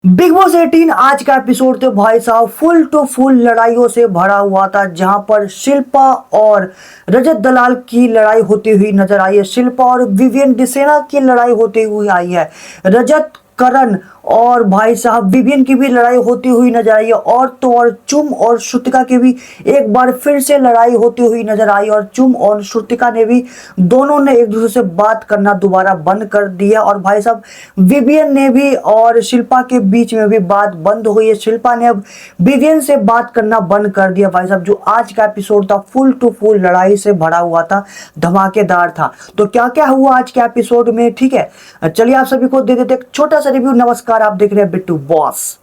Big boss 18 आज का episode तो भाई साहब फुल टू फुल लड़ाइयों से भरा हुआ था। जहां पर शिल्पा और रजत दलाल की लड़ाई होती हुई नजर आई है। शिल्पा और विवियन डिसेना की लड़ाई होती हुई आई है। रजत, करण और भाई साहब विवियन की भी लड़ाई होती हुई नजर आई है। और तो और चुम और श्रुतिका की भी एक बार फिर से लड़ाई होती हुई नजर आई। और चुम और श्रुतिका ने भी दोनों ने एक दूसरे से बात करना दोबारा बंद कर दिया। और भाई साहब विवियन ने भी और शिल्पा के बीच में भी बात बंद हुई है। शिल्पा ने अब विवियन से बात करना बंद कर दिया। भाई साहब जो आज का एपिसोड था फुल टू फुल लड़ाई से भरा हुआ था, धमाकेदार था। तो क्या क्या हुआ आज के एपिसोड में, ठीक है, चलिए आप सभी को दे देते एक छोटा सा रिव्यू। नमस्कार, आप देख रहे हैं बिट्टू बॉस।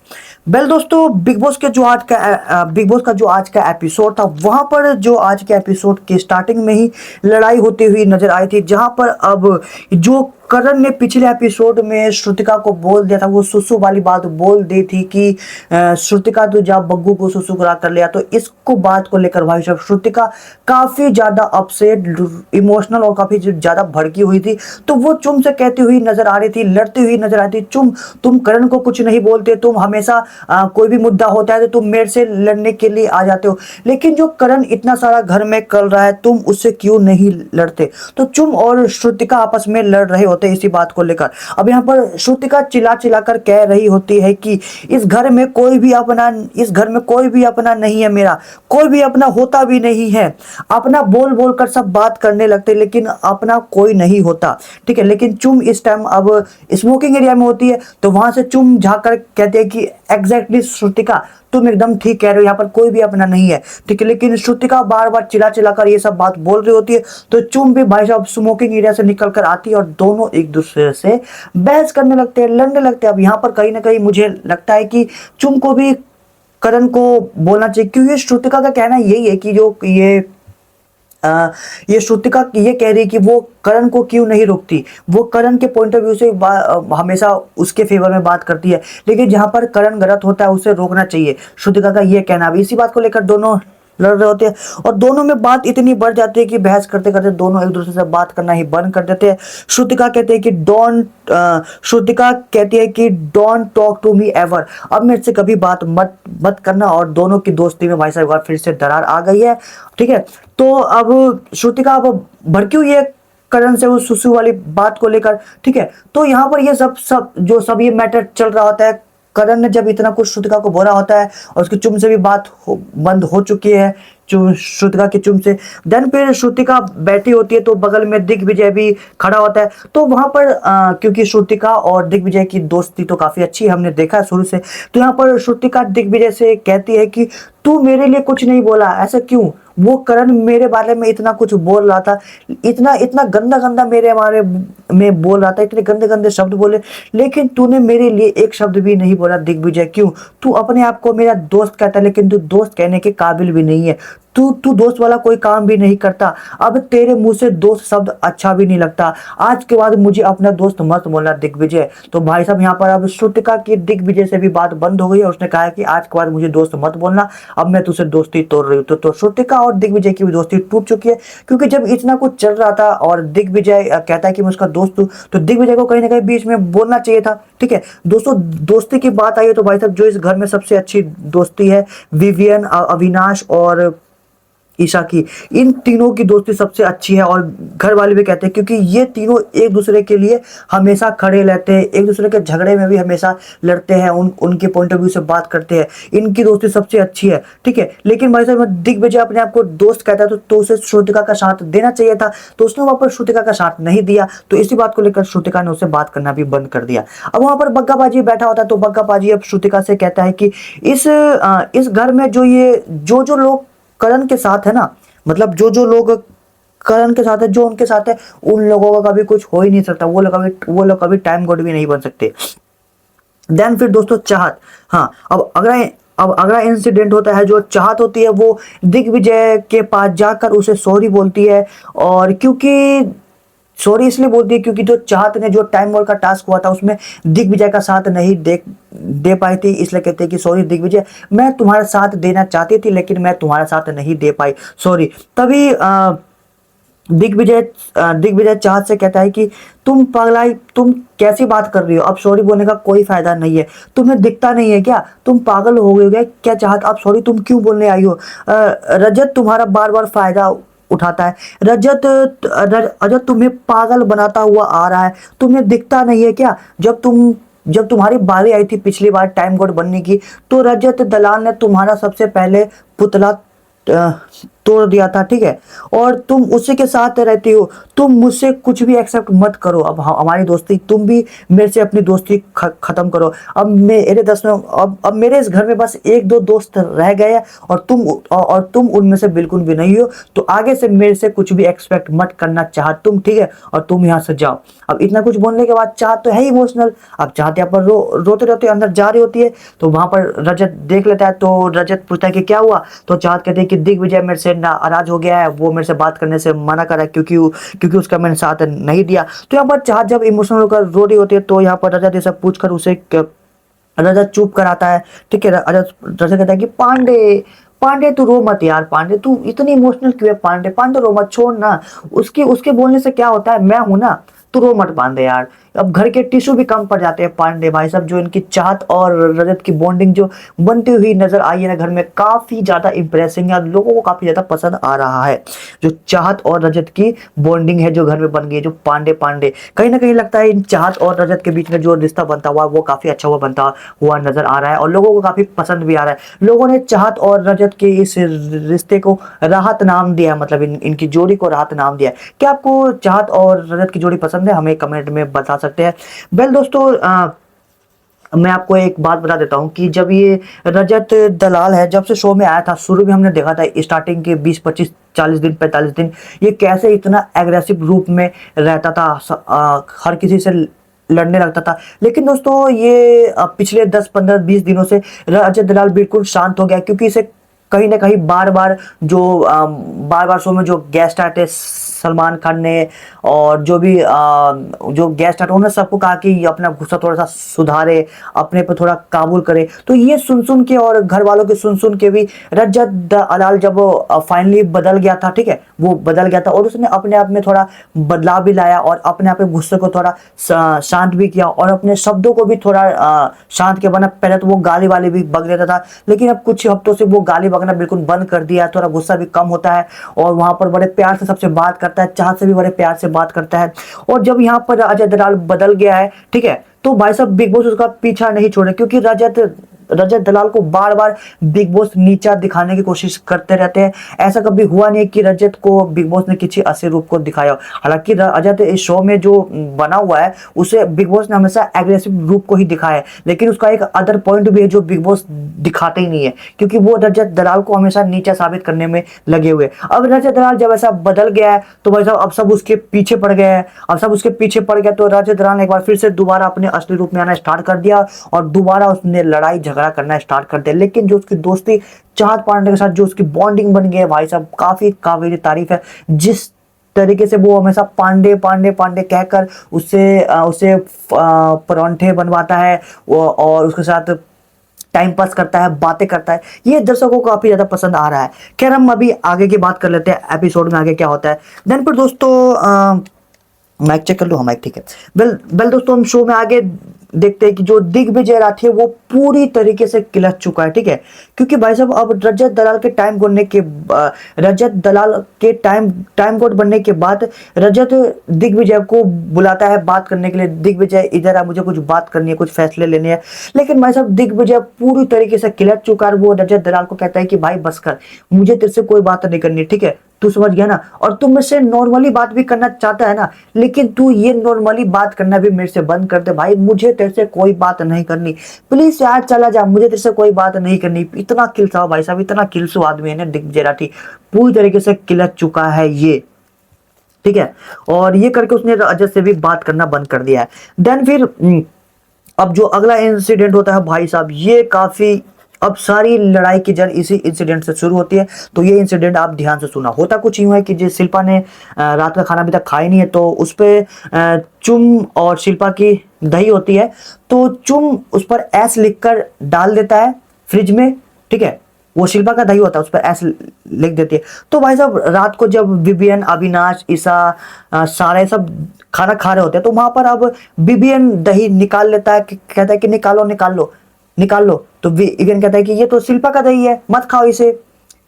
दोस्तों, बिग बॉस का जो आज का एपिसोड था, वहां पर जो आज के एपिसोड की स्टार्टिंग में ही लड़ाई होती हुई नजर आई थी। जहां पर अब जो करण ने पिछले एपिसोड में श्रुतिका को बोल दिया था, वो सुसु वाली बात बोल दी थी कि श्रुतिका तो जा बग्गू को सुसु करा कर लिया। तो इसको बात को लेकर भाई साहब श्रुतिका काफी ज्यादा अपसेट, इमोशनल और काफी ज्यादा भड़की हुई थी। तो वो चुम से कहती हुई नजर आ रही थी, लड़ती हुई नजर आ रही थी, चुम तुम करण को कुछ नहीं बोलते, तुम हमेशा कोई भी मुद्दा होता है तो तुम मेरे से लड़ने के लिए आ जाते हो, लेकिन जो करण इतना सारा घर में कर रहा है तुम उससे क्यों नहीं लड़ते। तो चुम और श्रुतिका आपस में लड़ रहे होते इसी बात को लेकर। अब यहाँ पर श्रुतिका चिल्ला चिल्ला कर कह रही होती है कि इस घर में कोई भी अपना नहीं है, मेरा कोई भी अपना होता भी नहीं है। अपना बोल बोल कर सब बात करने लगते लेकिन अपना कोई नहीं होता, ठीक है। लेकिन चुम इस टाइम अब स्मोकिंग एरिया में होती है, तो वहां से चुम झाँक कर कहते हैं कि एग्जैक्टली श्रुतिका तुम एकदम ठीक कह रहे हो, यहाँ पर कोई भी अपना नहीं है, ठीक है। लेकिन श्रुतिका बार बार चिल्ला चिल्ला कर ये सब बात बोल रही होती है। तो चुम भी भाई साहब स्मोकिंग एरिया से निकल कर आती है और दोनों एक दूसरे से बहस करने लगते हैं, लड़ने लगते हैं। अब यहाँ पर कहीं ना कहीं मुझे लगता है कि चुम को भी करण को बोलना चाहिए, क्योंकि श्रुतिका का कहना यही है कि जो ये श्रुतिका ये कह रही कि वो करण को क्यों नहीं रोकती, वो करण के पॉइंट ऑफ व्यू से हमेशा उसके फेवर में बात करती है, लेकिन जहां पर करण गलत होता है उसे रोकना चाहिए। श्रुतिका का ये कहना भी, इसी बात को लेकर दोनों लड़ रहे होते हैं और दोनों में बात इतनी बढ़ जाती है कि बहस करते करते दोनों एक दूसरे से बात करना ही बंद कर देते हैं। श्रुतिका कहती है कि don't talk to me ever, अब मेरे से कभी बात मत मत करना। और दोनों की दोस्ती में भाई साहब फिर से दरार आ गई है, ठीक है। तो अब श्रुतिका अब भड़की हुई है करण से उस सुसु वाली बात को लेकर, ठीक है। तो यहाँ पर ये सब ये मैटर चल रहा होता है। करण ने जब इतना कुछ श्रुतिका को बोला होता है और उसकी चुम से भी बात बंद हो चुकी है, श्रुतिका की चुम से। देन फिर श्रुतिका बैठी होती है तो बगल में दिग्विजय भी खड़ा होता है। तो वहां पर क्योंकि श्रुतिका और दिग्विजय की दोस्ती तो काफी अच्छी है, हमने देखा है शुरू से। तो यहाँ पर श्रुतिका दिग्विजय से कहती है कि तू मेरे लिए कुछ नहीं बोला, ऐसा क्यों? वो करण मेरे बारे में इतना कुछ बोल रहा था, इतना इतना गंदा गंदा मेरे बारे में बोल रहा था, इतने गंदे गंदे शब्द बोले, लेकिन तूने मेरे लिए एक शब्द भी नहीं बोला। दिग्विजय क्यों? तू अपने आप को मेरा दोस्त कहता है, लेकिन तू दोस्त कहने के काबिल भी नहीं है। तू दोस्त वाला कोई काम भी नहीं करता। अब तेरे मुंह से दोस्त शब्द अच्छा भी नहीं लगता। आज के बाद मुझे अपना दोस्त मत बोलना दिग्विजय। तो भाई साहब यहाँ पर अब श्रुतिका की दिग्विजय से भी बात बंद हो गई है। उसने कहा है कि आज के बाद मुझे दोस्त मत बोलना, अब मैं तुझसे दोस्ती तोड़ रही हूँ। तो श्रुतिका और दिग्विजय की भी दोस्ती टूट चुकी है, क्योंकि जब इतना कुछ चल रहा था और दिग्विजय कहता है कि मैं उसका दोस्त हूँ, तो दिग्विजय को कहीं ना कहीं बीच में बोलना चाहिए था, ठीक है। दोस्तों, दोस्ती की बात आई है तो भाई साहब जो इस घर में सबसे अच्छी दोस्ती है विवियन, अविनाश और ईशा की, इन तीनों की दोस्ती सबसे अच्छी है। और घर वाले भी कहते हैं, क्योंकि ये तीनों एक दूसरे के लिए हमेशा खड़े रहते हैं, एक दूसरे के झगड़े में भी हमेशा लड़ते हैं, उनके पॉइंट ऑफ व्यू से बात करते हैं। इनकी दोस्ती सबसे अच्छी है, ठीक है। लेकिन भाई साहब दिग्विजय अपने आप को दोस्त कहता है तो उसे श्रुतिका का साथ देना चाहिए था, तो उसने वहां पर श्रुतिका का साथ नहीं दिया। तो इसी बात को लेकर श्रुतिका ने उससे बात करना भी बंद कर दिया। अब वहां पर बग्गाबाजी बैठा होता है, तो बग्गाबाजी अब श्रुतिका से कहता है कि इस घर में जो लोग करण के साथ है ना, मतलब जो लोग करण के साथ है, जो उनके साथ है, उन लोगों का कभी कुछ हो ही नहीं सकता। वो लोग कभी टाइम गॉड भी नहीं बन सकते। देन फिर दोस्तों चाहत, हाँ, अब अगला इंसिडेंट होता है। जो चाहत होती है वो दिग्विजय के पास जाकर उसे सॉरी बोलती है। और क्योंकि सॉरी इसलिए बोलती है क्योंकि जो चाहत ने जो टाइम वॉर का टास्क हुआ था उसमें दिग्विजय का साथ नहीं दे पाई थी, इसलिए कहते हैं कि सॉरी दिग्विजय, मैं तुम्हारा साथ देना चाहती थी लेकिन मैं तुम्हारा साथ नहीं दे पाई, सॉरी। तभी दिग्विजय चाहत से कहता है कि तुम पगलाई, तुम कैसी बात कर रही हो, अब सॉरी बोलने का कोई फायदा नहीं है, तुम्हें दिखता नहीं है क्या, तुम पागल हो गए क्या चाहत, अब सॉरी तुम क्यों बोलने आई हो, रजत तुम्हारा बार बार फायदा उठाता है, रजत तुम्हें पागल बनाता हुआ आ रहा है, तुम्हें दिखता नहीं है क्या, जब तुम्हारी बारी आई थी पिछली बार टाइम गॉड बनने की, तो रजत दलाल ने तुम्हारा सबसे पहले पुतला अ, तोड़ दिया था, ठीक है, और तुम उसी के साथ रहती हो, तुम मुझसे कुछ भी एक्सेप्ट मत करो, अब हमारी दोस्ती, तुम भी मेरे से अपनी दोस्ती खत्म करो, अब मेरे 10 में अब मेरे इस घर में बस एक दो दोस्त रह गए हैं, और तुम उनमें से बिल्कुल भी नहीं हो, तो आगे से मेरे से कुछ भी एक्सपेक्ट मत करना चाह तुम, ठीक है, और तुम यहाँ से जाओ। अब इतना कुछ बोलने के बाद चाहत तो है इमोशनल, अब चाहत यहाँ पर रोते रोते अंदर जा रही होती है, तो वहां पर रजत देख लेता है, तो रजत पूछता है कि क्या हुआ, तो चाहत कहते हैं कि दिग्विजय मेरे से नाराज हो गया है, वो मेरे से बात करने से मना कर रहा है, क्योंकि उसका मैंने साथ नहीं दिया। तो यहाँ पर चाहत जब इमोशनल होकर रो रही होती है, तो यहाँ पर रजत ये सब पूछकर उसे रजत चुप कराता है, ठीक है, रजत कहता है कि पांडे, पांडे तू रो मत यार, पांडे तू इतनी इमोशनल क्यों है, पांडे पांडे रो मत, छोड़ ना, उसके उसके बोलने से क्या होता है, मैं हूं ना, तू रो मत पांडे यार। अब घर के टिश्यू भी कम पड़ जाते हैं पांडे भाई साहब, जो इनकी चाहत और रजत की बॉन्डिंग जो बनती हुई नजर आई है ना घर में, काफी ज्यादा इंप्रेसिंग है, लोगों को काफी ज्यादा पसंद आ रहा है, जो चाहत और रजत की बॉन्डिंग है जो घर में बन गई है, जो पांडे पांडे, कहीं ना कहीं लगता है इन चाहत और रजत के बीच में जो रिश्ता बनता हुआ वो काफी अच्छा हुआ बनता हुआ नजर आ रहा है, और लोगों को काफी पसंद भी आ रहा है। लोगों ने चाहत और रजत के इस रिश्ते को राहत नाम दिया है, मतलब इनकी जोड़ी को राहत नाम दिया है। क्या आपको चाहत और रजत की जोड़ी पसंद है, हमें कमेंट में बता सकते हैं। वेल दोस्तों, मैं आपको एक बात बता देता हूँ कि जब ये रजत दलाल है, जब से शो में आया था, शुरू में हमने देखा था स्टार्टिंग के 20 25 40 दिन 45 दिन, ये कैसे इतना एग्रेसिव रूप में रहता था, हर किसी से लड़ने लगता था, लेकिन दोस्तों ये पिछले 10 15 20 दिनों से रजत दलाल बिल्कुल शांत हो गया, क्योंकि इसे कहीं ना कहीं बार बार शो में जो गेस्ट आते सलमान खान ने, और जो गेस्ट आते उन्होंने सबको कहा कि अपना गुस्सा थोड़ा सा सुधारे, अपने पे थोड़ा काबू करे, तो ये सुन के और घर वालों के सुन के भी रजत दलाल जब फाइनली बदल गया था, ठीक है, वो बदल गया था, और उसने अपने आप में थोड़ा बदलाव भी लाया, और अपने आप में गुस्से को थोड़ा शांत भी किया, और अपने शब्दों को भी थोड़ा शांत किया, वरना पहले तो वो गाली वाली भी बक देता था, लेकिन अब कुछ हफ्तों से वो गाली बकना बिल्कुल बंद कर दिया है, थोड़ा गुस्सा भी कम होता है, और वहां पर बड़े प्यार से सबसे बात करता है, चाहत से भी बड़े प्यार से बात करता है। और जब यहाँ पर अजय दलाल बदल गया है, ठीक है, तो भाई साहब बिग बॉस उसका पीछा नहीं छोड़े, क्योंकि रजत दलाल को बार बार बिग बॉस नीचा दिखाने की कोशिश करते रहते हैं, ऐसा कभी हुआ नहीं कि रजत को बिग बॉस ने किसी असली रूप को दिखाया। हालांकि रजत इस शो में जो बना हुआ है उसे बिग बॉस ने हमेशा एग्रेसिव रूप को ही दिखाया है, लेकिन उसका एक अदर पॉइंट भी है जो बिग बॉस दिखाते ही नहीं है, क्योंकि वो रजत दलाल को हमेशा नीचा साबित करने में लगे हुए। अब रजत दलाल जब ऐसा बदल गया है, तो भाई साहब अब सब उसके पीछे पड़ गए हैं, अब सब उसके पीछे पड़ गया, तो रजत दलाल ने एक बार फिर से दोबारा अपने असली रूप में आना स्टार्ट कर दिया, और दोबारा उसने लड़ाई झगड़ा करना स्टार्ट कर दिया। लेकिन जो उसकी दोस्ती चाहत पांडे के साथ जो उसकी बॉन्डिंग बन गई है भाई साहब, काफी काबिल तारीफ है। जिस तरीके से वो हमेशा पांडे पांडे पांडे कहकर उसे परांठे बनवाता है, और उसके साथ टाइम पास करता है, बातें करता है, ये दर्शकों को काफी ज्यादा पसंद आ रहा है। खैर हम अभी आगे की बात कर लेते हैं, एपिसोड में आगे क्या होता है। देन पर दोस्तों, माइक चेक कर लो, हाँ माइक ठीक है। वेल दोस्तों, हम शो में आगे देखते हैं कि जो दिग्विजय राठी है वो पूरी तरीके से किलच चुका है, ठीक है, क्योंकि भाई साहब अब रजत दलाल के टाइम कोड बनने के बाद रजत दिग्विजय को बुलाता है बात करने के लिए, दिग्विजय इधर आ, मुझे कुछ बात करनी है, कुछ फैसले लेने हैं। लेकिन भाई साहब दिग्विजय पूरी तरीके से किलच चुका है, वो रजत दलाल को कहता है कि भाई बस कर, मुझे तेरे से कोई बात नहीं करनी, ठीक है, तू समझ गया ना, और तू मेरे से नॉर्मली बात भी करना चाहता है ना, लेकिन तू ये नॉर्मली बात करना भी मेरे से बंद कर दे भाई, मुझे तेरे से कोई बात नहीं करनी, प्लीज यार चला जा, मुझे तेरे से कोई बात नहीं करनी। इतना किलसा भाई साहब, इतना किलसू आदमी है ना दिग्विजय राठी, पूरी तरीके से किलच चुका है ये, ठीक है, और ये करके उसने अजय से भी बात करना बंद कर दिया है। देन फिर अब जो अगला इंसिडेंट होता है भाई साहब, ये काफी, अब सारी लड़ाई की जड़ इसी इंसिडेंट से शुरू होती है, तो ये इंसिडेंट आप ध्यान से सुना। होता कुछ यूं है कि जिस शिल्पा ने रात का खाना अभी तक खाया नहीं है, तो उस पे चुम और शिल्पा की दही होती है, तो चुम उस पर एस लिखकर डाल देता है फ्रिज में, ठीक है, वो शिल्पा का दही होता है, उस पर एस लिख देती है। तो भाई साहब रात को जब विवियन, अविनाश, ईशा, सारे सब खाना खा रहे होते हैं, तो वहां पर अब विवियन दही निकाल लेता है, कहता है कि निकालो निकाल लो निकाल लो। तो विवियन कहता है कि ये तो शिल्पा का दही है, मत खाओ इसे।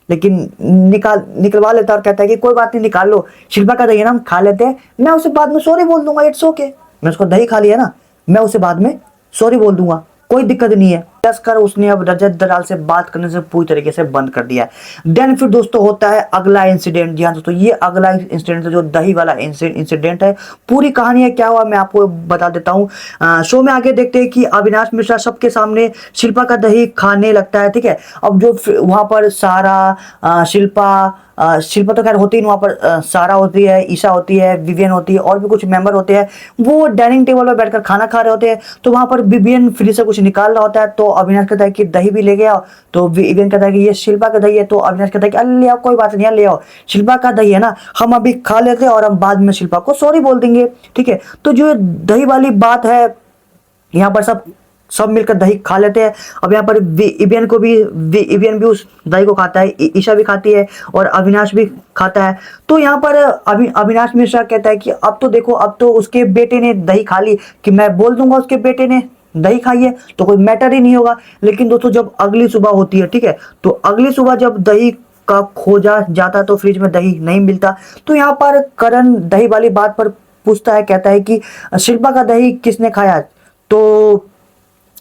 लेकिन निकलवा लेता है और कहता है कि कोई बात नहीं, निकाल लो, शिल्पा का दही है ना, हम खा लेते हैं, मैं उसे बाद में सॉरी बोल दूंगा, इट्स ओके। मैं उसको दही खा लिया ना, मैं उसे बाद में सॉरी बोल दूंगा, कोई दिक्कत नहीं है। दस कर उसने अब रजत दलाल से बात करने से पूरी तरीके से बंद कर दिया है। देन फिर दोस्तों होता है अगला इंसिडेंट। जी हाँ दोस्तों, ये अगला इंसिडेंट है जो दही वाला इंसिडेंट है। पूरी कहानी है क्या हुआ मैं आपको बता देता हूँ। शो में आगे देखते हैं कि अविनाश मिश्रा सबके सामने शिल्पा का दही खाने लगता है, ठीक है। अब जो वहां पर सारा, शिल्पा तो खैर होती है वहां पर, सारा होती है, ईशा होती है, विवियन होती है, और भी कुछ मेंबर होते हैं, वो डाइनिंग टेबल पर बैठकर खाना खा रहे होते हैं। तो वहां पर विवियन फ्रिज से कुछ निकाल रहा होता है, तो अविनाश कहता है कि दही भी ले गया। तो विवियन कहता है कि ये शिल्पा का दही है। तो अविनाश कहता है कि अरे ले आओ, कोई बात नहीं, ले आओ, शिल्पा का दही है ना, हम अभी खा लेते हैं और हम बाद में शिल्पा को सॉरी बोल देंगे, ठीक है। तो जो दही वाली बात है, यहाँ पर सब सब मिलकर दही खा लेते हैं। अब यहाँ पर इबियन भी उस दही को खाता है, ईशा भी खाती है और अविनाश भी खाता है। तो यहाँ पर अविनाश मिश्रा कहता है कि अब तो देखो, अब तो उसके बेटे ने दही खा ली, कि मैं बोल दूंगा उसके बेटे ने दही खाई है तो कोई मैटर ही नहीं होगा। लेकिन दोस्तों जब अगली सुबह होती है, ठीक है, तो अगली सुबह जब दही का खोजा जाता तो फ्रिज में दही नहीं मिलता। तो यहाँ पर करण दही वाली बात पर पूछता है, कहता है कि शिल्पा का दही किसने खाया, तो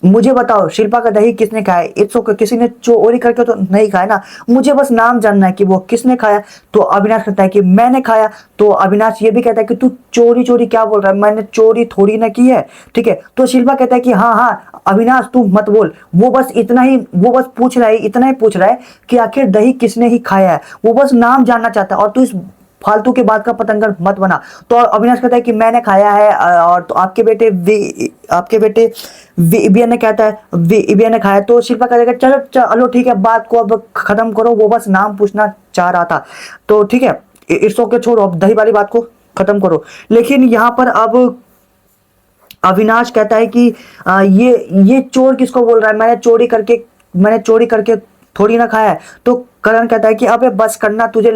मुझे बताओ शिल्पा का दही किसने खाया। इट्स ओके, किसी ने चोरी करके तो नहीं खाया ना, मुझे बस नाम जानना है कि वो किसने खाया। तो अविनाश कहता है कि मैंने खाया। तो अविनाश ये भी कहता है कि तू चोरी चोरी क्या बोल रहा है, मैंने चोरी थोड़ी ना की है, ठीक है। तो शिल्पा कहता है कि हाँ हाँ अविनाश तू मत बोल, वो बस इतना ही, वो बस पूछ रहा है, इतना ही पूछ रहा है कि आखिर दही किसने ही खाया है, वो बस नाम जानना चाहता है, और तू इस फालतू के बात का पतंगर मत बना। तो अविनाश कहता है कि मैंने खाया है, और तो आपके बेटे विबियन ने कहता है विबियन ने खाया। तो शिल्पा कहेगा चलो चलो ठीक है, बात को अब खत्म करो, वो बस नाम पूछना चाह रहा था, तो ठीक है इट्स ओके, छोड़ो, अब दही वाली बात को खत्म करो। लेकिन यहाँ पर अब अविनाश कहता है कि ये चोर किसको बोल रहा है, मैंने चोरी करके थोड़ी ना खाया है। तो करण कहता है कि अबे बस करना, तुझे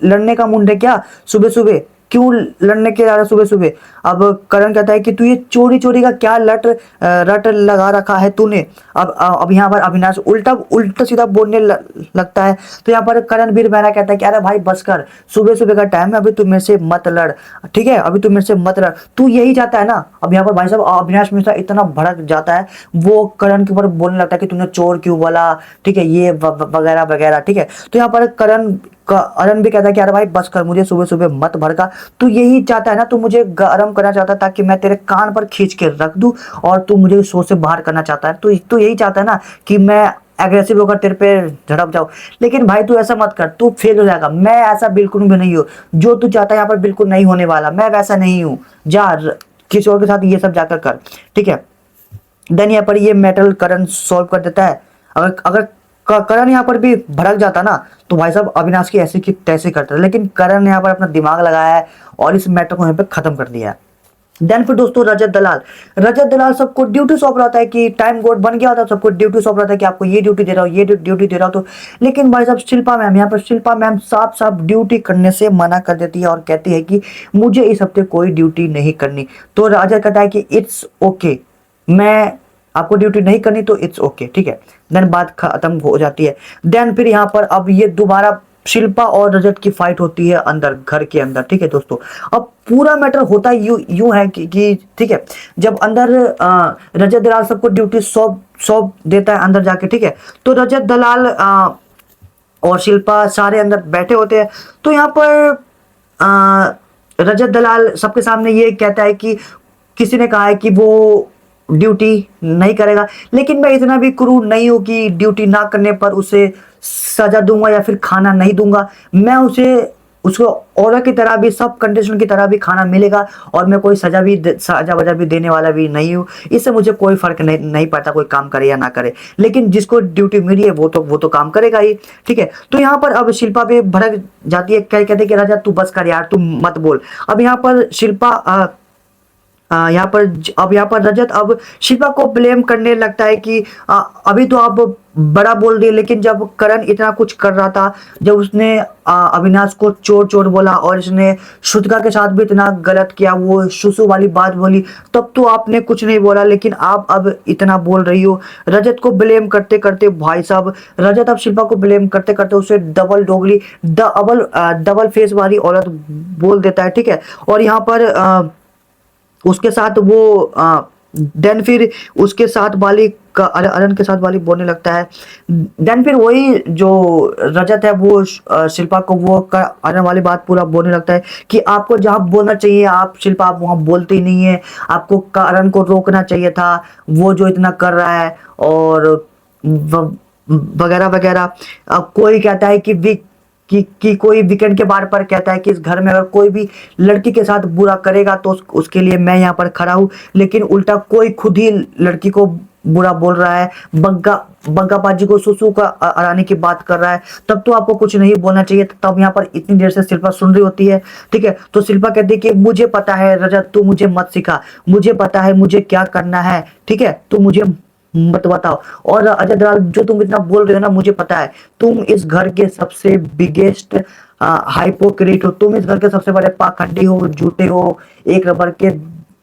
लड़ने का मुंड है क्या सुबह सुबह, क्यों लड़ने के जा रहा सुबह सुबह। अब करण कहता है कि तू ये चोरी चोरी का क्या रट लगा रखा है तूने। अब यहाँ पर अविनाश उल्टा सीधा बोलने लगता है। तो यहाँ पर करणवीर मेहरा कहता है कि अरे भाई बस कर, सुबह सुबह का टाइम है, अभी तू मेरे से मत लड़, ठीक है, अभी तू मेरे से मत लड़, तू यही चाहता है ना। अब यहाँ पर भाई साहब अविनाश मिश्रा इतना भड़क जाता है, वो करण के ऊपर बोलने लगता है कि तूने चोर क्यों बोला, ठीक है, ये वगैरह वगैरह, ठीक है। तो यहाँ पर करण भी कहता है कि अरे भाई बस कर, मुझे सुबह सुबह मत भड़का, तू यही चाहता है ना, तू मुझे गरम करना चाहता है ताकि मैं तेरे कान पर खींच के रख दूं, और तू मुझे शो से बाहर करना चाहता है, तू यही चाहता है ना कि मैं एग्रेसिव होकर तेरे पे झड़प जाऊं। लेकिन भाई तू ऐसा मत कर, तू फेल हो जाएगा, मैं ऐसा बिल्कुल भी नहीं हूँ, जो तू चाहता है यहाँ पर बिल्कुल नहीं होने वाला, मैं वैसा नहीं हूँ, जा किसी और के साथ ये सब जाकर कर, ठीक है। देन यहाँ पर ये मैटर करण सॉल्व कर देता है। अगर अगर करण यहाँ पर भी भड़क जाता ना, तो भाई साहब अविनाश की ऐसी की तैसी करता, लेकिन करण ने यहाँ पर अपना दिमाग लगाया है और इस मैटर को यहाँ पे खत्म कर दिया है। देन फिर दोस्तों रजत दलाल सबको ड्यूटी सौंप रहा था कि टाइम कोड बन गया होता, सबको ड्यूटी सौंप रहा था कि आपको ये ड्यूटी दे रहा हूँ, ये ड्यूटी दे रहा हूँ। तो लेकिन भाई साहब शिल्पा मैम साफ साफ ड्यूटी करने से मना कर देती है और कहती है कि मुझे इस हफ्ते कोई ड्यूटी नहीं करनी। तो रजत कहता है कि इट्स ओके, मैं आपको ड्यूटी नहीं करनी तो इट्स ओके, ठीक है। देन बात खत्म हो जाती है। देन फिर यहाँ पर अब ये दोबारा शिल्पा और रजत की फाइट होती है अंदर, घर के अंदर, ठीक है दोस्तों। अब पूरा मैटर होता यूं है कि ठीक है, जब अंदर रजत दलाल सबको ड्यूटी सौंप देता है अंदर जाके, ठीक है। तो रजत दलाल और शिल्पा सारे अंदर बैठे होते हैं। तो यहाँ पर रजत दलाल सबके सामने ये कहता है कि किसी ने कहा है कि वो ड्यूटी नहीं करेगा, लेकिन मैं इतना भी क्रूर नहीं हूं कि ड्यूटी ना करने पर उसे सजा दूंगा या फिर खाना नहीं दूंगा। मैं उसको औरत की तरह भी, सब कंडीशन की तरह भी खाना मिलेगा, और मैं कोई सजा वजा भी देने वाला भी नहीं हूँ। इससे मुझे कोई फर्क नहीं पड़ता कोई काम करे या ना करे, लेकिन जिसको ड्यूटी मिली है वो तो काम करेगा ही, ठीक है। तो यहाँ पर अब शिल्पा भी भड़क जाती है, कहते कि राजा तू बस कर यार, तू मत बोल। अब यहाँ पर शिल्पा यहाँ पर रजत अब शिल्पा को ब्लेम करने लगता है कि अभी तो आप बड़ा बोल दिए, लेकिन जब करण इतना कुछ कर रहा था, जब उसने अविनाश को चोर चोर बोला और इसने श्रुतिका के साथ भी इतना गलत किया, वो सुसु वाली बात बोली, तब तो आपने कुछ नहीं बोला, लेकिन आप अब इतना बोल रही हो। रजत को ब्लेम करते करते भाई साहब, रजत अब शिल्पा को ब्लेम करते करते उसे डबल डोगली डबल फेस वाली औरत बोल देता है, ठीक है। और यहाँ पर उसके साथ वो देन फिर उसके साथ वाली का अरन के साथ वाली बोलने लगता है। देन फिर वही जो रजत है वो शिल्पा को वो अरन वाली बात पूरा बोलने लगता है कि आपको जहाँ बोलना चाहिए आप शिल्पा, आप वहाँ बोलते ही नहीं है, आपको अरन को रोकना चाहिए था, वो जो इतना कर रहा है और वगैरह वगैरह। कोई कहता है कि कोई वीकेंड के बार पर कहता है कि इस घर में अगर कोई भी लड़की के साथ बुरा करेगा तो उसके लिए मैं यहाँ पर खड़ा हूँ, लेकिन उल्टा कोई खुद ही लड़की को बुरा बोल रहा है, बग्गा पाजी को सुसु का अराने की बात कर रहा है, तब तो आपको कुछ नहीं बोलना चाहिए। तब यहाँ पर इतनी देर से शिल्पा सुन रही होती है, ठीक है। तो शिल्पा कहती है कि मुझे पता है रजत, तू मुझे मत सिखा, मुझे पता है मुझे क्या करना है, ठीक है, तू मुझे मत बताओ। और अजय दलाल जो तुम इतना बोल रहे हो ना, मुझे पता है तुम इस घर के सबसे बिगेस्ट हाइपोक्रेट हो, तुम इस घर के सबसे बड़े पाखंडी हो, झूठे हो, एक रबर के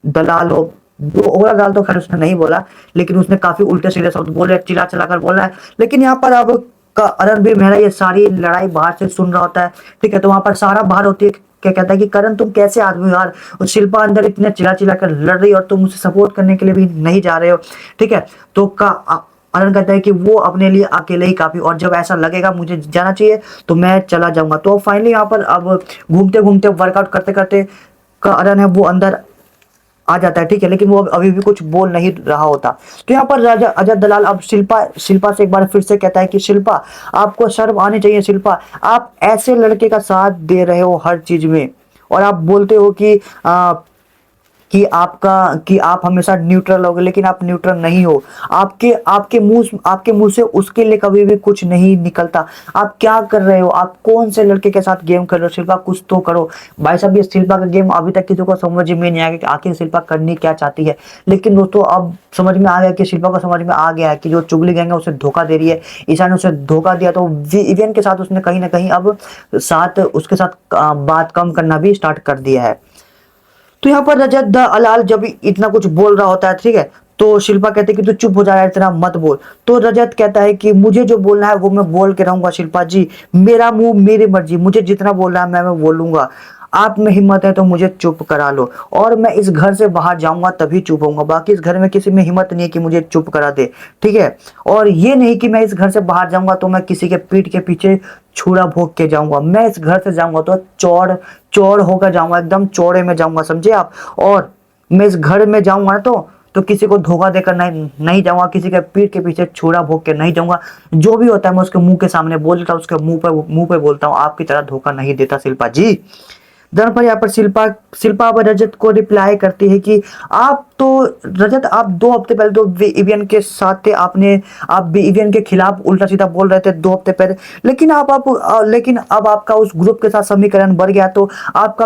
दलाल हो। वो ओवरऑल दाल तो खैर उसने नहीं बोला, लेकिन उसने काफी उल्टे सीधे शब्द बोले, चिल्ला चिल्ला कर बोल रहा है। लेकिन यहाँ पर अब अरणबीर मेहरा ये सारी लड़ाई बाहर से सुन रहा होता है, ठीक है। तो वहां पर सारा बाहर होती है, क्या कहता है कि करण तुम कैसे आदमी हो यार, और शिल्पा अंदर इतने चिल्ला चिल्ला कर लड़ रही और तुम उसे सपोर्ट करने के लिए भी नहीं जा रहे हो, ठीक है। तो अरण कहता है कि वो अपने लिए अकेले ही काफी, और जब ऐसा लगेगा मुझे जाना चाहिए तो मैं चला जाऊंगा। तो फाइनली यहाँ पर अब घूमते घूमते वर्कआउट करते करते का अरण है वो अंदर आ जाता है, ठीक है, लेकिन वो अभी भी कुछ बोल नहीं रहा होता। तो यहाँ पर राजा अजय दलाल अब शिल्पा से एक बार फिर से कहता है कि शिल्पा आपको शर्म आनी चाहिए, शिल्पा आप ऐसे लड़के का साथ दे रहे हो हर चीज में, और आप बोलते हो कि आप हमेशा न्यूट्रल होगे, लेकिन आप न्यूट्रल नहीं हो। आपके मुंह से उसके लिए कभी भी कुछ नहीं निकलता। आप क्या कर रहे हो, आप कौन से लड़के के साथ गेम कर रहे हो, शिल्पा कुछ तो करो। भाई साहब ये शिल्पा का गेम अभी तक किसी को समझ में नहीं आया कि आखिर शिल्पा करनी क्या चाहती है, लेकिन दोस्तों अब समझ में आ गया कि शिल्पा को समझ में आ गया है कि जो चुगली गैंग है उसे धोखा दे रही है। ईशा ने उसे धोखा दिया, तो विवियन के साथ उसने कहीं ना कहीं अब उसके साथ बात कम करना भी स्टार्ट कर दिया है। तो यहाँ पर रजत दलाल जब इतना कुछ बोल रहा होता है, ठीक है, तो शिल्पा कहती है कि तू चुप हो जा यार, इतना मत बोल। तो रजत कहता है कि मुझे जो बोलना है वो मैं बोल के रहूंगा शिल्पा जी, मेरा मुंह मेरी मर्जी, मुझे जितना बोलना है मैं बोलूंगा। आप में हिम्मत है तो मुझे चुप करा लो, और मैं इस घर से बाहर जाऊंगा तभी चुप होऊंगा, बाकी इस घर में किसी में हिम्मत नहीं है कि मुझे चुप करा दे, ठीक है। और ये नहीं कि मैं इस घर से बाहर जाऊंगा तो मैं किसी के पीठ के पीछे छुरा भोग के जाऊंगा, मैं इस घर से जाऊंगा तो चौड़ चौड़ होकर जाऊंगा, एकदम चौड़े में जाऊंगा, समझे आप। और मैं इस घर में जाऊंगा ना तो किसी को धोखा देकर नहीं जाऊंगा, किसी के पीठ के पीछे छुरा भोग के नहीं जाऊंगा। जो भी होता है मैं उसके मुंह के सामने बोल देता हूँ, उसके मुंह पे बोलता हूँ, आपकी तरह धोखा नहीं देता शिल्पा जी। धन पर यहाँ पर शिल्पा अब रजत को रिप्लाई करती है कि आप तो रजत, आप 2 हफ्ते पहले तो ईवीएन के साथ थे, आप ईवीएन के खिलाफ उल्टा सीधा बोल रहे थे 2 हफ्ते पहले, लेकिन लेकिन अब आपका उस ग्रुप के साथ समीकरण बढ़ गया, तो आपका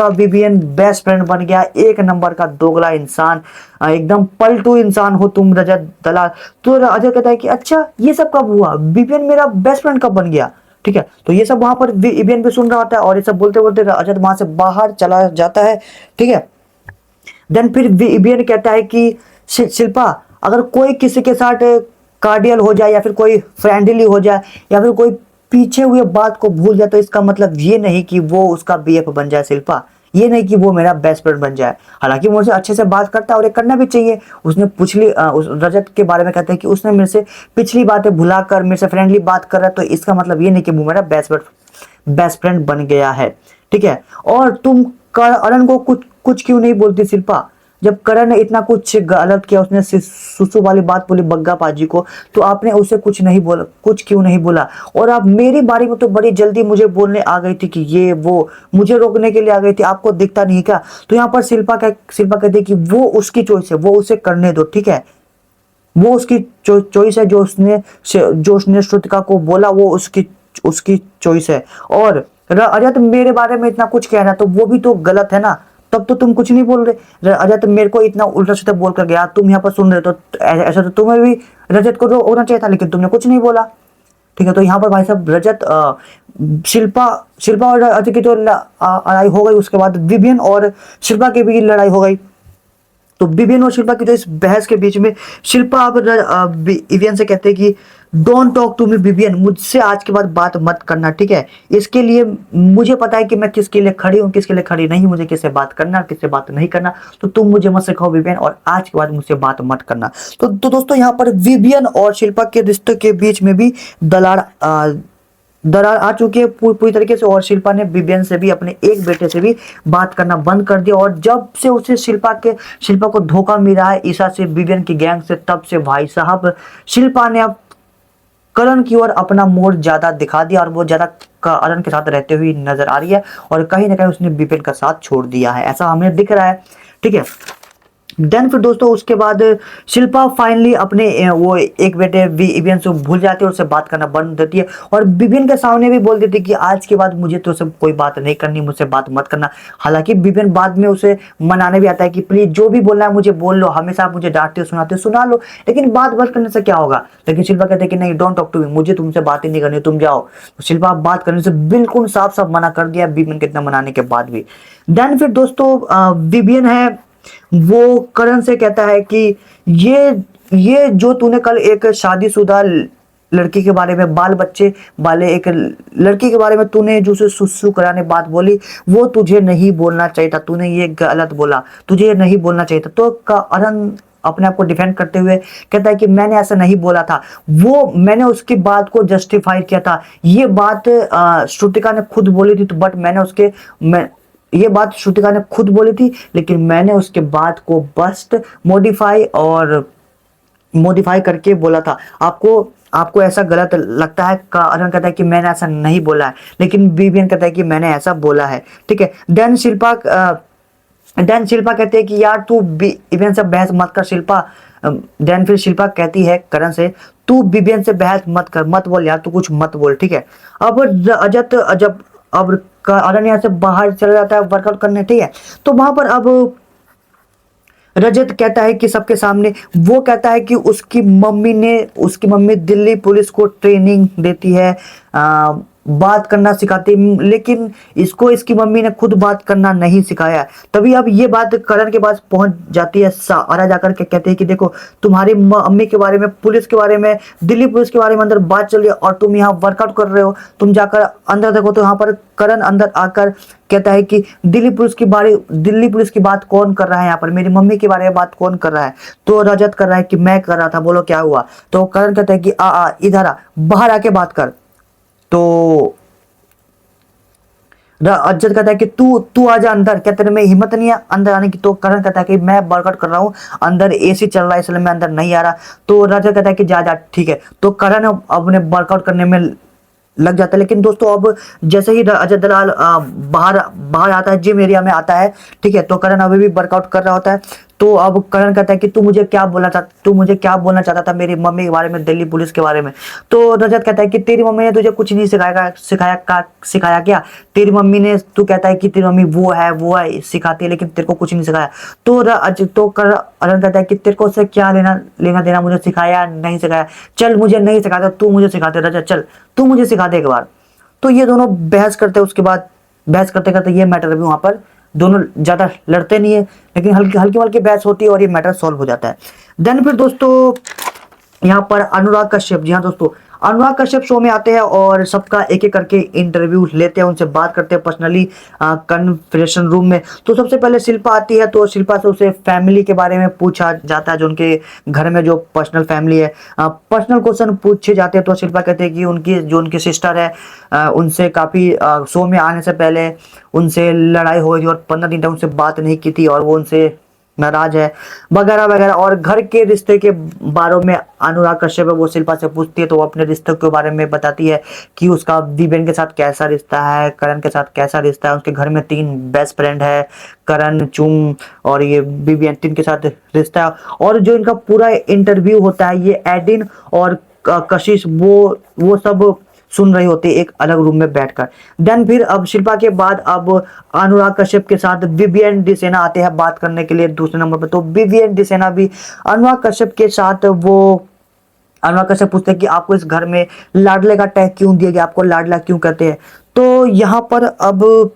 वीवीएन बेस्ट फ्रेंड बन गया, एक नंबर का दोगला इंसान, एकदम पलटू इंसान हो तुम रजत दलाल। तो अजय कहता है कि अच्छा ये सब कब हुआ, वीवीएन मेरा बेस्ट फ्रेंड कब बन गया, ठीक है। तो ये सब वहां पर ईवीएन पे सुन रहा होता है, और ये सब बोलते बोलते अजय वहां से बाहर चला जाता है, ठीक है। देन फिर ईवीएन कहता है कि शिल्पा अगर कोई किसी के साथ कार्डियल हो जाए, या फिर कोई फ्रेंडली हो जाए, या फिर कोई पीछे हुए बात को भूल जाए, तो इसका मतलब ये नहीं कि वो उसका बीएफ बन जाए शिल्पा, ये नहीं कि वो मेरा बेस्ट फ्रेंड बन जाए। हालांकि मुझसे अच्छे से बात करता है और ये करना भी चाहिए। उसने उस रजत के बारे में कहते हैं कि उसने मेरे से पिछली बातें भुलाकर मेरे से फ्रेंडली बात कर रहा है, तो इसका मतलब ये नहीं कि वो मेरा बेस्ट फ्रेंड बन गया है, ठीक है। और तुम करण को कुछ क्यों नहीं बोलती शिल्पा, जब करण ने इतना कुछ गलत किया, उसने सुसु वाली बात बोली बग्गा पाजी को, तो आपने उसे कुछ क्यों नहीं बोला। और आप मेरी बारी में तो बड़ी जल्दी मुझे बोलने आ गई थी कि ये वो, मुझे रोकने के लिए आ गई थी, आपको दिखता नहीं क्या। तो यहाँ पर शिल्पा कहती है कि वो उसकी चॉइस है, वो उसे करने दो, ठीक है, वो उसकी चॉइस है, जो उसने श्रुतिका को बोला वो उसकी चॉइस है। और रजत मेरे बारे में इतना कुछ कहना तो वो भी तो गलत है ना, तब तो तुम कुछ नहीं बोल रहे। रजत मेरे को इतना उल्टा सीधा बोल कर गया, तुम यहाँ पर सुन रहे, तो ऐसा तो तुम्हें भी रजत को तो होना चाहिए था, लेकिन तुमने कुछ नहीं बोला। ठीक है, तो यहाँ पर भाई साहब रजत शिल्पा शिल्पा और रजत की तो लड़ाई हो गई, उसके बाद विभिन्न और शिल्पा की भी लड़ाई हो गई। तो विभिन्न और शिल्पा की जो इस बहस के बीच में शिल्पा अब विवियन से कहते हैं कि don't talk to me Vivian, मुझसे आज के बाद बात मत करना, ठीक है। इसके लिए मुझे पता है कि मैं किसके लिए खड़ी हूँ, किसके लिए खड़ी नहीं, मुझे किससे बात करना, किससे बात नहीं करना। तो तुम मुझे मत सिखाओ विवियन, और आज के बाद मुझसे बात मत करना। तो दोस्तों यहाँ पर विवियन और शिल्पा के रिश्ते के बीच में भी दरार आ चुकी है पूरी तरीके से। और शिल्पा ने विवियन से भी, अपने एक बेटे से भी बात करना बंद कर दिया। और जब से उसे शिल्पा को धोखा मिला है ईशा से, विवियन की गैंग से, तब से भाई साहब शिल्पा ने अब करण की ओर अपना मोड़ ज्यादा दिखा दिया, और वो ज्यादा करण के साथ रहते हुए नजर आ रही है। और कहीं ना कहीं उसने विपिन का साथ छोड़ दिया है, ऐसा हमें दिख रहा है, ठीक है। देन फिर दोस्तों उसके बाद शिल्पा फाइनली अपने वो एक बेटे विवियन से भूल जाती है, और उससे बात करना बंद देती है। और विवियन के सामने भी बोल देती है कि आज के बाद मुझे तो सब कोई बात नहीं करनी, मुझसे बात मत करना। हालांकि विवियन बाद में उसे मनाने भी आता है कि प्लीज जो भी बोलना है मुझे बोल लो, हमेशा आप मुझे डांटते सुनाते सुना लो, लेकिन बात बंद करने से क्या होगा। लेकिन शिल्पा कहते हैं कि नहीं, डोंट टॉक टू मी, मुझे तुमसे बात ही नहीं करनी, तुम जाओ। तो शिल्पा बात करने से बिल्कुल साफ साफ मना कर दिया विवियन के इतना मनाने के बाद भी। देन फिर दोस्तों विवियन है वो करण से कहता है कि ये जो तूने कल एक शादीशुदा लड़की के बारे में, बाल बच्चे वाले एक लड़की के बारे में तूने जो उसे सुसु कराने बात बोली, वो तुझे नहीं बोलना चाहिए था, तूने ये गलत बोला, तुझे ये नहीं बोलना चाहिए था। तो करण अपने आप को डिफेंड करते हुए कहता है कि मैंने ऐसा नहीं बोला था, वो मैंने उसकी बात को जस्टिफाई किया था। ये बात श्रुतिका ने खुद बोली थी, तो बट ये बात श्रुतिका ने खुद बोली थी, लेकिन मैंने उसके बात को बस मॉडिफाई करके बोला था। आपको ऐसा गलत लगता है? करण कहता है कि मैंने ऐसा नहीं बोला है, लेकिन विवियन कहता है कि मैंने ऐसा बोला है, ठीक है। देन शिल्पा कहते हैं कि यार तू विवियन से बहस मत कर शिल्पा। देन फिर शिल्पा कहती है करण से, तू विवियन से बहस मत कर, मत बोल यार, तू कुछ मत बोल, ठीक है। अब करण यहाँ से बाहर चला जाता है वर्कआउट करने, ठीक है। तो वहां पर अब रजत कहता है कि सबके सामने, वो कहता है कि उसकी मम्मी दिल्ली पुलिस को ट्रेनिंग देती है, बात करना सिखाती, लेकिन इसको इसकी मम्मी ने खुद बात करना नहीं सिखाया। तभी अब ये बात करण के पास पहुंच जाती है। सारा जाकर के कहते हैं कि देखो तुम्हारी मम्मी के बारे में, पुलिस के बारे में, दिल्ली पुलिस के बारे में अंदर बात चल रही है, और तुम यहाँ वर्कआउट कर रहे हो। तुम जाकर अंदर देखो, तो यहाँ पर करण अंदर आकर कहता है कि दिल्ली पुलिस की बात कौन कर रहा है यहाँ पर, मेरी मम्मी के बारे में बात कौन कर रहा है। तो रजत कर रहा है कि मैं कर रहा था, बोलो क्या हुआ। तो करण कहता है कि इधर आ, बाहर आके बात कर। तो अज्जद कहता है कि तू आजा अंदर, क्या तेरे में हिम्मत नहीं है अंदर आने की। तो करण कहता है कि मैं वर्कआउट कर रहा हूँ, अंदर एसी चल रहा है, इसलिए मैं अंदर नहीं आ रहा। तो रजत कहता है कि जा ठीक है। तो करण अपने वर्कआउट करने में लग जाता है। लेकिन दोस्तों अब जैसे ही अजय दलाल बाहर आता है, जिम एरिया में आता है, ठीक है, तो करण अभी भी वर्कआउट कर रहा होता है। तो अब करण कहता है कि तू मुझे क्या बोलना चाहता था मेरी मम्मी के बारे में, दिल्ली पुलिस के बारे में। तो रजत कहता है कि तेरी मम्मी ने तुझे कुछ नहीं सिखाया क्या? तेरी मम्मी ने, तू कहता है कि तेरी मम्मी वो है सिखाती है, लेकिन तेरे को कुछ नहीं सिखाया। तो करण कहता है कि तेरे को उससे क्या लेना देना, मुझे सिखाया नहीं सिखाया, चल मुझे नहीं सिखाता, तू मुझे सिखाते रजत, चल तू मुझे सिखा दे एक बार। तो ये दोनों बहस करते हैं। उसके बाद बहस करते करते ये मैटर भी वहां पर दोनों ज्यादा लड़ते नहीं है, लेकिन हल्की बहस होती है और ये मैटर सॉल्व हो जाता है। देन फिर दोस्तों यहाँ पर अनुराग कश्यप, जी हाँ दोस्तों, अनुराग कश्यप शो में आते हैं और सबका एक एक करके इंटरव्यू लेते हैं, उनसे बात करते हैं पर्सनली कन्फरेंस रूम में। तो सबसे पहले शिल्पा आती है, तो शिल्पा से उसे फैमिली के बारे में पूछा जाता है, जो उनके घर में जो पर्सनल फैमिली है, पर्सनल क्वेश्चन पूछे जाते हैं। तो शिल्पा कहते हैं कि उनकी सिस्टर है, उनसे काफ़ी शो में आने से पहले उनसे लड़ाई हो गई थी और 15 दिन तक उनसे बात नहीं की थी, और वो उनसे नाराज है वगैरह वगैरह। और घर के रिश्ते के बारे में अनुराग कश्यप वो शिल्पा से पूछती है, तो वो अपने रिश्ते के बारे में बताती है कि उसका विवेन के साथ कैसा रिश्ता है, करण के साथ कैसा रिश्ता है। उसके घर में 3 बेस्ट फ्रेंड है, करण, चुंग और ये विवियन, 3 के साथ रिश्ता है। और जो इनका पूरा इंटरव्यू होता है, ये एडिन और कशिश वो सब सुन रही होती है एक अलग रूम में बैठकर। देन फिर अब शिल्पा के बाद अब अनुराग कश्यप के साथ विवियन डिसेना आते हैं बात करने के लिए दूसरे नंबर पर। तो विवियन डिसेना भी अनुराग कश्यप के साथ वो अनुराग कश्यप पूछते हैं कि आपको इस घर में लाडले का टैग क्यों दिया गया, आपको लाडला क्यों कहते हैं। तो यहाँ पर अब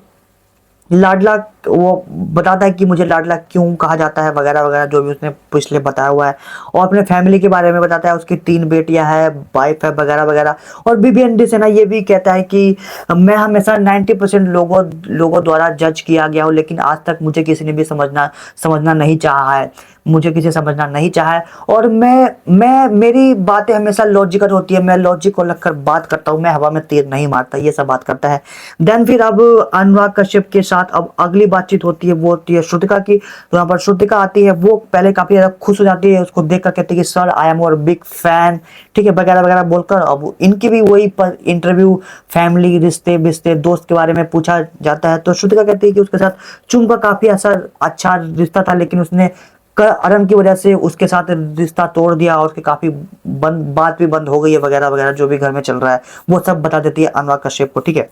लाडला वो बताता है कि मुझे लाडला क्यों कहा जाता है वगैरह वगैरह जो भी उसने पिछले बताया हुआ है, और अपने फैमिली के बारे में बताता है, उसकी 3 बेटियां हैं, वाइफ है वगैरह वगैरह। और बीबीएन डिसेना ये भी कहता है कि मैं हमेशा 90% लोगों द्वारा जज किया गया हूँ, लेकिन आज तक मुझे किसी ने भी समझना नहीं चाहा है, मुझे किसी समझना नहीं चाहा है। और मैं मेरी बातें हमेशा लॉजिकल होती है, मैं लॉजिक को लगकर बात करता हूँ, मैं हवा में तीर नहीं मारता, ये सब बात करता है। देन फिर अब अनुराग कश्यप के साथ अब अगली बातचीत होती है, वो होती है श्रुतिका की। तो यहाँ पर श्रुतिका आती है, वो पहले काफी ज्यादा खुश हो जाती है, उसको देखकर कहती है कि sir I am your big fan, ठीक है वगैरह वगैरह बोलकर। अब इनकी भी वही पर इंटरव्यू फैमिली रिश्ते बिस्ते दोस्त के बारे में पूछा जाता है। तो श्रुतिका कहती है कि उसके साथ चुम का काफी अच्छा रिश्ता था, लेकिन उसने अरन की वजह से उसके साथ रिश्ता तोड़ दिया और उसके काफी बात भी बंद हो गई है वगैरह वगैरह जो भी घर में चल रहा है वो सब बता देती है अनुराग कश्यप को, ठीक है।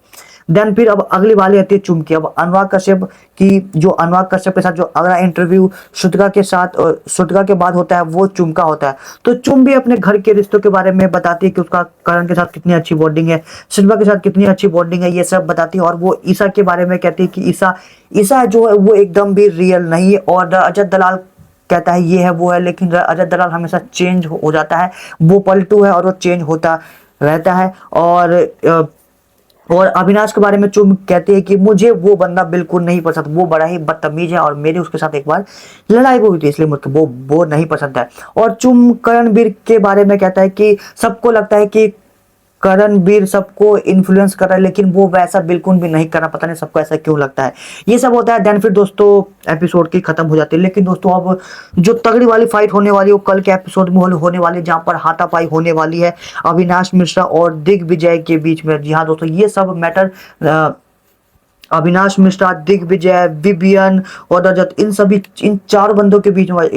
देन फिर अब अगली वाली आती है चुम की। अब अनुराग कश्यप की जो अनुराग कश्यप के साथ जो अगला इंटरव्यू श्रुतिका के साथ श्रुतिका के बाद होता है वो चुम का होता है। तो चुम भी अपने घर के रिश्तों के बारे में बताती है कि उसका करण के साथ कितनी अच्छी बॉन्डिंग है, शिल्पा के साथ कितनी अच्छी बॉन्डिंग है, ये सब बताती है। और वो ईसा के बारे में कहती है कि ईसा जो है वो एकदम भी रियल नहीं है। और अजय दलाल कहता है ये है वो है, लेकिन अजय दलाल हमेशा चेंज हो जाता है, वो पलटू है और वो चेंज होता रहता है। और अविनाश के बारे में चुम कहते हैं कि मुझे वो बंदा बिल्कुल नहीं पसंद, वो बड़ा ही बदतमीज है और मेरी उसके साथ एक बार लड़ाई हुई थी, इसलिए मुझको वो नहीं पसंद है। और चुम करणवीर के बारे में कहता है कि सबको लगता है कि करणवीर सबको इन्फ्लुएंस कर रहा है, लेकिन वो वैसा बिल्कुल भी नहीं कर रहा, पता नहीं सबको ऐसा क्यों लगता है। ये सब होता है। देन फिर दोस्तों एपिसोड की खत्म हो जाती है। लेकिन दोस्तों अब जो तगड़ी वाली फाइट होने वाली है वो कल के एपिसोड में होने वाली है, जहां पर हाथापाई होने वाली है अविनाश मिश्रा और दिग्विजय के बीच में। जी हाँ दोस्तों, ये सब मैटर अविनाश मिश्रा, दिग्विजय, विवियन और रजत, इन 4 बंदों के बीच में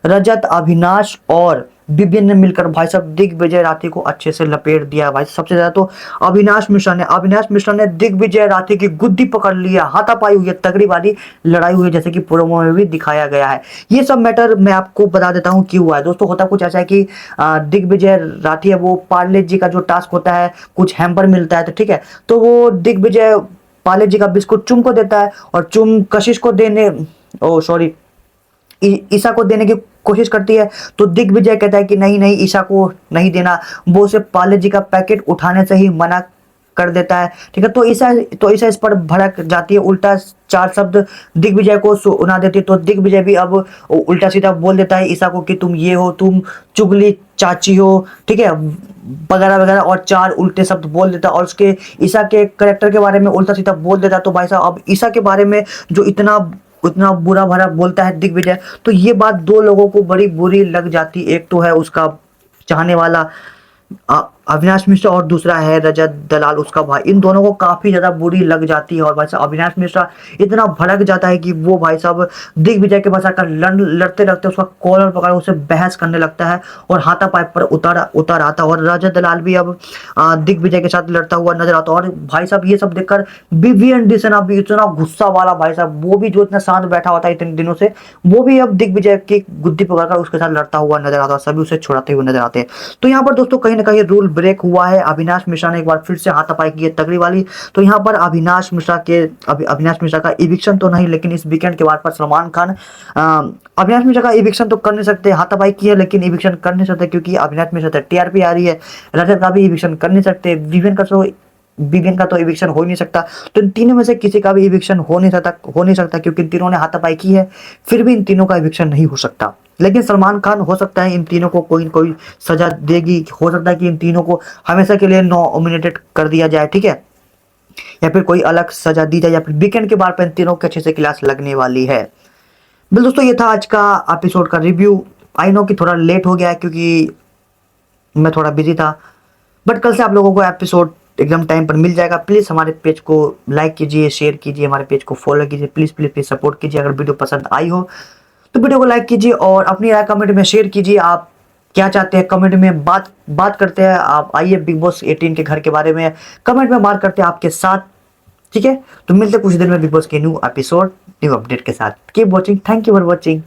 रजत अविनाश और विवियन ने मिलकर भाई साहब दिग्विजय राठी को अच्छे से लपेट दिया भाई। सबसे ज्यादा तो अविनाश मिश्रा ने दिग्विजय राठी की गुद्दी पकड़ लिया, हाथापाई हुई है, तगड़ी वाली लड़ाई हुई है, जैसे कि प्रोमो में भी दिखाया गया है। ये सब मैटर मैं आपको बता देता हूँ क्यों हुआ है दोस्तों। होता कुछ ऐसा है कि दिग्विजय राठी है, वो पार्ले जी का जो टास्क होता है कुछ हैम्पर मिलता है, तो ठीक है, तो वो दिग्विजय पाले जी का बिस्कुट चुम को देता है और चुम कशिश को देने ईसा को देने की कोशिश करती है। तो दिग्विजय कहता है कि नहीं नहीं ईसा को नहीं देना, वो उसे पाले जी का पैकेट उठाने से ही मना कर देता है, ठीक है। तो ईसा इस पर भड़क जाती है, उल्टा 4 शब्द दिग्विजय को सुना देती है। तो दिग्विजय भी अब उल्टा सीधा बोल देता है ईसा को कि तुम ये हो, तुम चुगली चाची हो, ठीक है वगैरह वगैरह, और 4 उल्टे शब्द बोल देता है और उसके ईसा के कैरेक्टर के बारे में उल्टा सीधा बोल देता है। तो भाई साहब अब ईसा के बारे में जो इतना बुरा भरा बोलता है दिग्विजय, तो ये बात 2 लोगों को बड़ी बुरी लग जाती। एक तो है उसका चाहने वाला अविनाश मिश्रा और दूसरा है रजत दलाल उसका भाई। इन दोनों को काफी ज्यादा बुरी लग जाती है और भाई साहब अविनाश मिश्रा इतना भड़क जाता है कि वो भाई साहब दिग्विजय के पास आकर लड़ते लगते उसका कॉलर पकड़ उसे बहस करने लगता है और हाथापाई पर उतर आता है। और रजत दलाल भी अब दिग्विजय के साथ लड़ता हुआ नजर आता है। और भाई साहब ये सब देखकर विवियन डिसेना भी इतना गुस्सा वाला भाई साहब, वो भी जो इतना शांत बैठा होता है इतने दिनों से, वो भी अब दिग्विजय की गुद्दी पकड़कर उसके साथ लड़ता हुआ नजर आता है, सभी उसे छुड़ाते हुए नजर आते हैं। तो यहाँ पर दोस्तों कहीं ना कहीं रूल ब्रेक हुआ है, अविनाश मिश्रा ने एक बार फिर से हाथापाई की है तगड़ी वाली। तो यहाँ पर अविनाश मिश्रा का इविक्शन तो नहीं, लेकिन इस वीकेंड के बाद पर सलमान खान अविनाश मिश्रा का इविक्शन तो कर नहीं सकते, हाथापाई की है लेकिन इविक्शन कर नहीं सकते क्योंकि अविनाश मिश्रा टीआरपी आ रही है। रजत का भी इविक्शन कर नहीं सकते, विवेन का तो इविक्शन हो ही नहीं सकता। तो इन तीनों में से किसी का भी इविक्शन हो नहीं सकता क्योंकि इन तीनों ने हाथापाई की है, फिर भी इन तीनों का इविक्शन नहीं हो सकता। लेकिन सलमान खान हो सकता है इन तीनों को कोई सजा देगी, हो सकता है कि इन तीनों को हमेशा के लिए नॉमिनेटेड कर दिया जाए, ठीक है, या फिर कोई अलग सजा दी जाए, या फिर वीकेंड के बाद पर इन तीनों को अच्छे से क्लास लगने वाली है। बिल दोस्तों ये था आज का एपिसोड का रिव्यू। आई नो कि थोड़ा लेट हो गया है क्योंकि मैं थोड़ा बिजी था, बट कल से आप लोगों को एपिसोड एकदम टाइम पर मिल जाएगा। प्लीज़ हमारे पेज को लाइक कीजिए, शेयर कीजिए, हमारे पेज को फॉलो कीजिए, प्लीज़ प्लीज़ प्लीज़ सपोर्ट कीजिए। अगर वीडियो पसंद आई हो तो वीडियो को लाइक कीजिए और अपनी राय कमेंट में शेयर कीजिए। आप क्या चाहते हैं कमेंट में बात बात करते हैं। आप आइए बिग बॉस 18 के घर के बारे में कमेंट में बात करते हैं आपके साथ, ठीक है। तो मिलते हैं कुछ देर में बिग बॉस के न्यू एपिसोड न्यू अपडेट के साथ। Keep watching, thank you for watching.